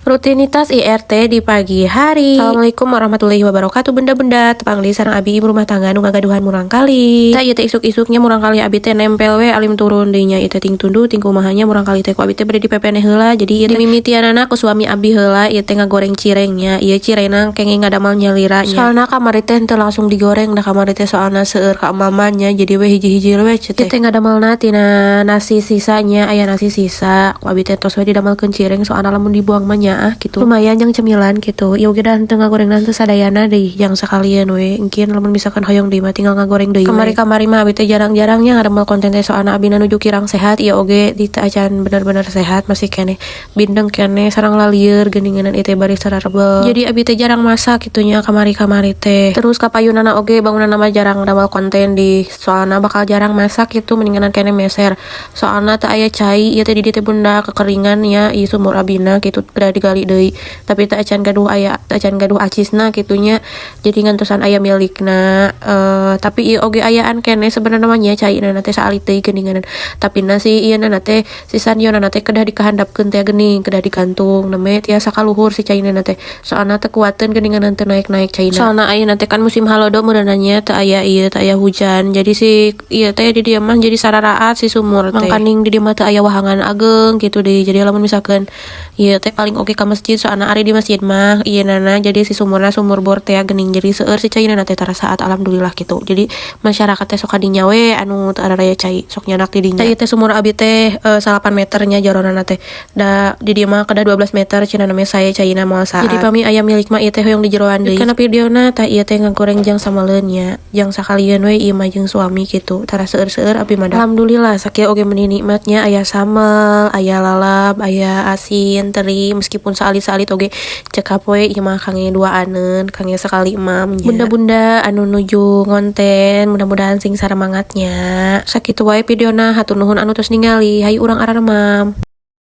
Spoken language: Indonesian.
Rutinitas IRT di pagi hari. Assalamualaikum warahmatullahi wabarakatuh. Benda-benda tepang li sareng abi ibu rumah tangga nu ngagaduhan murang kali. Ta ieu teh isuk-isuknya murang kali abi teh nempel we alim turun deui nya ieu teh ting tundu ting kumahanya murang kali teh ku abi teh bade dipepene heula. Jadi ieu teh mimitianana ku suami abi heula ieu teh ngagoreng cirengnya. Ieu cirena kenge ngadamal nyalira nya. Soalna kamari teh teu langsung digoreng da kamari teh soalna seueur ka mamanya jadi we hiji-hiji we teh. Ieu teh ngadamalna tina nasi sisanya aya nasi sisa. Ku abi teh tos we didamelkeun cireng soalna lamun dibuang mah nya gitu lumayan yang cemilan gitu ya udah dan tengah goreng nanti sadayana deh yang sekalian we mungkin lamun misalkan hoyong deui mah tinggal ngagoreng deui kamari mah abi teh jarang-jarangnya ngademel konten teh soalna abi nuju kirang sehat ya oge di teu acan bener-bener sehat masih kene bindeng kene sareng lalieur geuninganan ieu teh bari sararebel jadi abi teh jarang masak gitunya kamari teh terus kapayunana oge bangunana mah jarang damel konten di soalna bakal jarang masak gitu mendinganan kene meser soalna teu aya cai ieu teh di teh bunda kekeringan ya ieu sumur abina gitu gali deui tapi tak acan gaduh acisna gitunya jadi ngantosan aya milikna tapi ieu oge ayaan kene sebenarnya namanya caina teh saalit deui geuninganan tapi nasi ieu na teh sisan ieu na teh kedah dikahandapkeun teh geuning kedah digantung neme tiasa kaluhur si caina teh soalna teu kuateun geuninganan teu naik-naik caina soalna ayeuna teh kan musim halodo meureunanya teu aya hujan jadi si ieu teh di dieu mah jadi sararaat si sumur teh mangkaning di dieu mah teu aya wahangan ageng gitu deh jadi lamun misalkan ieu teh paling oge ka masjid soalna ari di masjid mah ieu nana jadi si sumurna sumur bor teh geuning jadi seueur si caina teh tarasaat alhamdulillah gitu jadi masyarakat teh sok kadinya we anu teu araraya cai sok nyanak di dinya ieu teh sumur abi teh 8 meternya jaronana teh da di dieu mah kedah 12 meter cenah namanya saya caina moal saat jadi pami aya milik mah ieu teh hoyong di jeroan deui kana videona tah ieu teh ngagoreng jang samaleun nya jang sakalian we ieu mah jeung suami gitu tara seueur-seueur abi mah alhamdulillah sakieu oge meuni nikmatnya aya samel aya lalap aya asin teri meskipun saalit-saalit oge cekap we ieu mah kange duaaneun kange sekali emam nya bunda-bunda anu nuju ngonten mudah-mudahan sing saremangatnya sakitu wae videona hatur nuhun anu tos ningali hayu urang araremam.